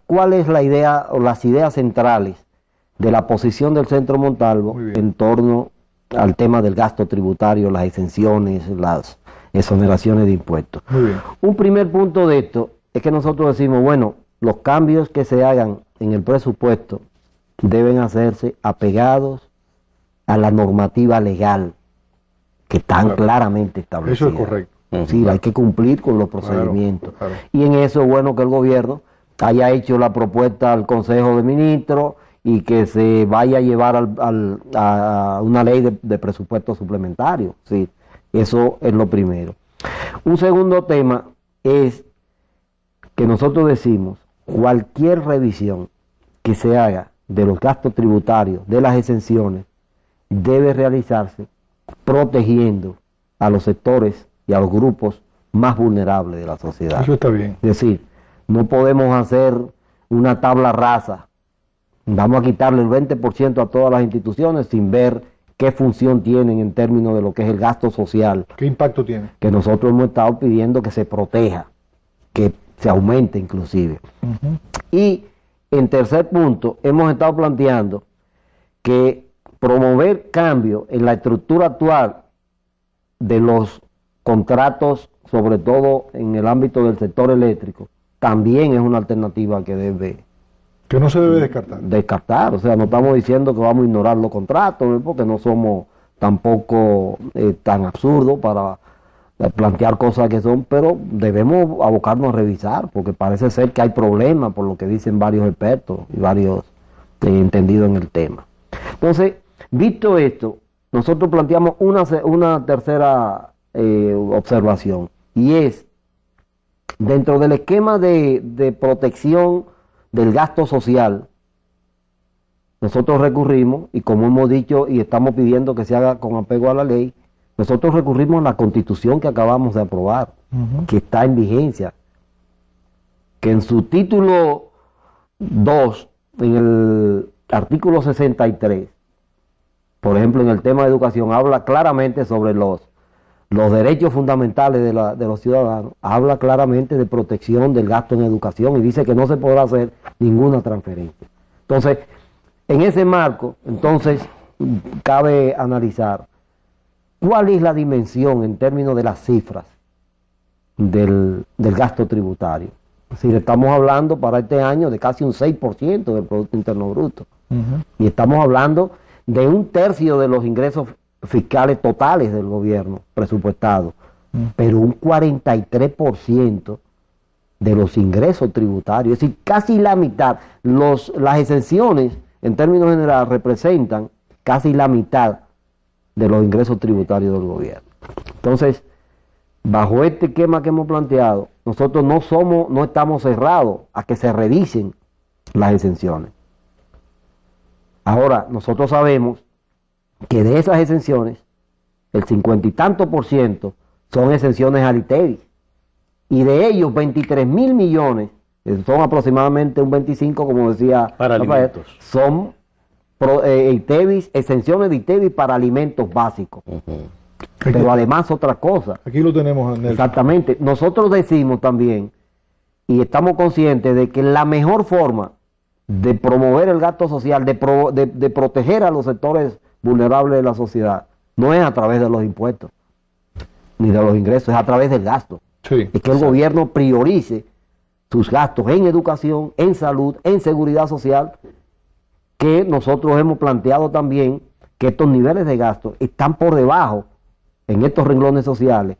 ¿Cuál es la idea o las ideas centrales de la posición del Centro Montalvo en torno al tema del gasto tributario, las exenciones, las exoneraciones de impuestos? Muy bien. Un primer punto de esto es que nosotros decimos, bueno, los cambios que se hagan en el presupuesto deben hacerse apegados a la normativa legal que están claramente establecida. Eso es correcto. Sí, hay que cumplir con los procedimientos. Claro. Y en eso es bueno que el gobierno haya hecho la propuesta al Consejo de Ministros y que se vaya a llevar a una ley de presupuesto suplementario. Sí, eso es lo primero. Un segundo tema es que nosotros decimos, cualquier revisión que se haga de los gastos tributarios, de las exenciones, debe realizarse protegiendo a los sectores y a los grupos más vulnerables de la sociedad. Eso está bien. Es decir, no podemos hacer una tabla rasa. Vamos a quitarle el 20% a todas las instituciones sin ver qué función tienen en términos de lo que es el gasto social. ¿Qué impacto tiene? Que nosotros hemos estado pidiendo que se proteja, que se aumente inclusive. Y en tercer punto, hemos estado planteando que promover cambio en la estructura actual de los contratos, sobre todo en el ámbito del sector eléctrico, también es una alternativa que no se debe descartar. O sea, no estamos diciendo que vamos a ignorar los contratos, porque no somos tampoco tan absurdos para plantear cosas que son, pero debemos abocarnos a revisar, porque parece ser que hay problemas por lo que dicen varios expertos y varios entendidos en el tema. Entonces, visto esto, nosotros planteamos una tercera observación, y es, dentro del esquema de protección del gasto social, nosotros recurrimos, y como hemos dicho y estamos pidiendo que se haga con apego a la ley, nosotros recurrimos a la Constitución que acabamos de aprobar, que está en vigencia, que en su título 2, en el artículo 63, por ejemplo, en el tema de educación, habla claramente sobre los derechos fundamentales de los ciudadanos, habla claramente de protección del gasto en educación y dice que no se podrá hacer ninguna transferencia. Entonces, en ese marco, entonces, cabe analizar cuál es la dimensión en términos de las cifras del gasto tributario. Es decir, estamos hablando para este año de casi un 6% del Producto Interno Bruto. Y estamos hablando de 1/3 de los ingresos fiscales totales del gobierno presupuestados, pero un 43% de los ingresos tributarios, es decir, casi la mitad. Las exenciones, en términos generales, representan casi la mitad de los ingresos tributarios del gobierno. Entonces, bajo este esquema que hemos planteado, nosotros no estamos cerrados a que se revisen las exenciones. Ahora, nosotros sabemos que de esas exenciones, el 50 y tanto % son exenciones al ITEVIS, y de ellos 23.000 millones, son aproximadamente un 25, como decía para Rafael, alimentos, son exenciones de ITEVIS para alimentos básicos. Pero además otra cosa. Aquí lo tenemos, Nelson. Exactamente. Nosotros decimos también, y estamos conscientes de que la mejor forma de promover el gasto social, de proteger a los sectores vulnerables de la sociedad, no es a través de los impuestos, ni de los ingresos, es a través del gasto. Sí, es que el gobierno priorice sus gastos en educación, en salud, en seguridad social, que nosotros hemos planteado también que estos niveles de gasto están por debajo en estos renglones sociales,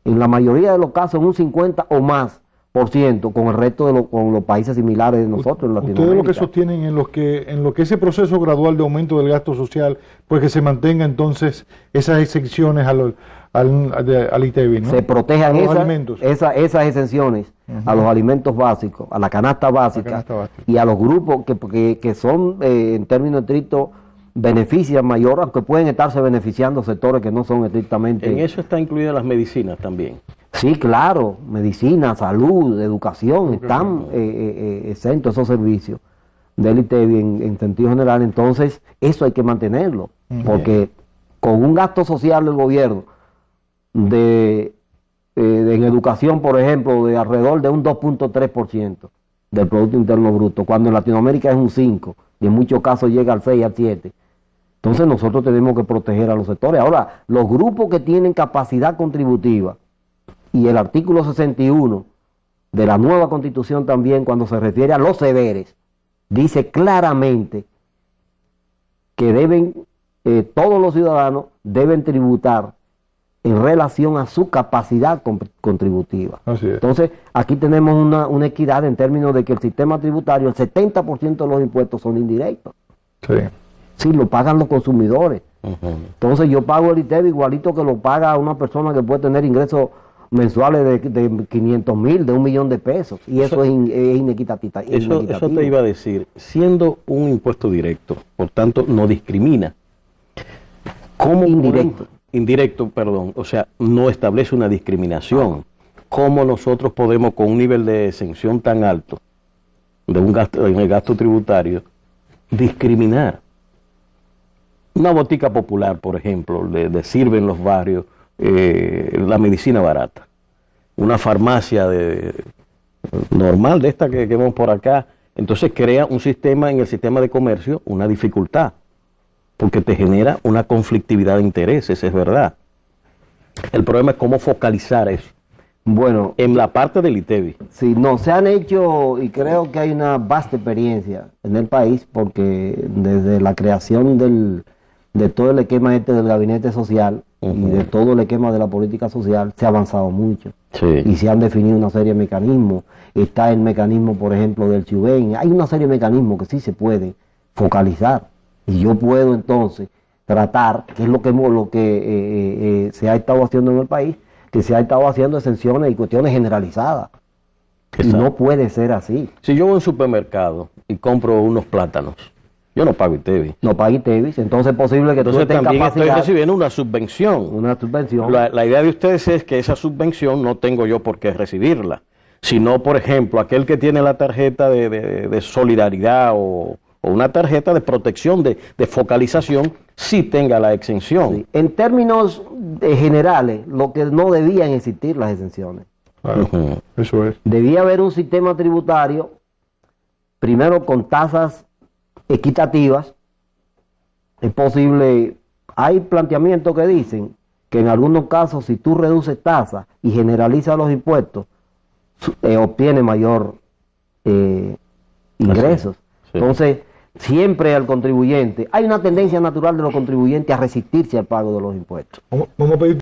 en la mayoría de los casos en un 50 o más % con el resto con los países similares de nosotros en Latinoamérica. Ustedes lo que sostienen en lo que ese proceso gradual de aumento del gasto social, pues que se mantenga entonces esas exenciones al ITEVIS, ¿no? Se protejan esas exenciones a los alimentos básicos, a la canasta básica, y a los grupos que son en términos estrictos benefician mayor, aunque pueden estarse beneficiando sectores que no son estrictamente... En eso está incluidas las medicinas también. Sí, claro, medicina, salud, educación, están exentos esos servicios del ITEVIS en sentido general. Entonces, eso hay que mantenerlo, porque con un gasto social del gobierno en educación, por ejemplo, de alrededor de un 2.3%, del Producto Interno Bruto, cuando en Latinoamérica es un 5, y en muchos casos llega al 6, al 7. Entonces nosotros tenemos que proteger a los sectores. Ahora, los grupos que tienen capacidad contributiva, y el artículo 61 de la nueva Constitución también, cuando se refiere a los severes, dice claramente que todos los ciudadanos deben tributar en relación a su capacidad contributiva. Así es. Entonces, aquí tenemos una equidad en términos de que el sistema tributario, el 70% de los impuestos son indirectos. Sí. Sí, lo pagan los consumidores. Entonces, yo pago el ITEVI igualito que lo paga una persona que puede tener ingresos mensuales de 500,000, de 1,000,000 de pesos. Y eso es inequitativo. Eso te iba a decir. Siendo un impuesto directo, por tanto, no discrimina. ¿Cómo indirecto, perdón, o sea, no establece una discriminación. ¿Cómo nosotros podemos, con un nivel de exención tan alto de un gasto, en el gasto tributario, discriminar? Una botica popular, por ejemplo, le sirve en los barrios la medicina barata. Una farmacia normal de esta que vemos por acá, entonces crea un sistema en el sistema de comercio, una dificultad, porque te genera una conflictividad de intereses, es verdad. El problema es cómo focalizar eso. Bueno, en la parte del ITEVI. Sí, no, se han hecho, y creo que hay una vasta experiencia en el país, porque desde la creación de todo el esquema del gabinete social y de todo el esquema de la política social, se ha avanzado mucho. Sí. Y se han definido una serie de mecanismos. Está el mecanismo, por ejemplo, del CHUVEN. Hay una serie de mecanismos que sí se puede focalizar. Y yo puedo entonces tratar, que es lo que se ha estado haciendo en el país, que se ha estado haciendo exenciones y cuestiones generalizadas. Exacto. Y no puede ser así. Si yo voy a un supermercado y compro unos plátanos, yo no pago ITEVI. No pago ITEVI, entonces es posible que entonces tú estés también capacidad, estoy recibiendo una subvención. Una subvención. La idea de ustedes es que esa subvención no tengo yo por qué recibirla, sino, por ejemplo, aquel que tiene la tarjeta de solidaridad o una tarjeta de protección, de focalización, sí tenga la exención. Sí. En términos generales, lo que no debían existir las exenciones. Claro, eso es. Debía haber un sistema tributario, primero con tasas equitativas. Es posible, hay planteamientos que dicen que en algunos casos, si tú reduces tasas y generalizas los impuestos, obtienes mayor ingresos. Sí. Entonces, siempre al contribuyente, hay una tendencia natural de los contribuyentes a resistirse al pago de los impuestos. Vamos a pedir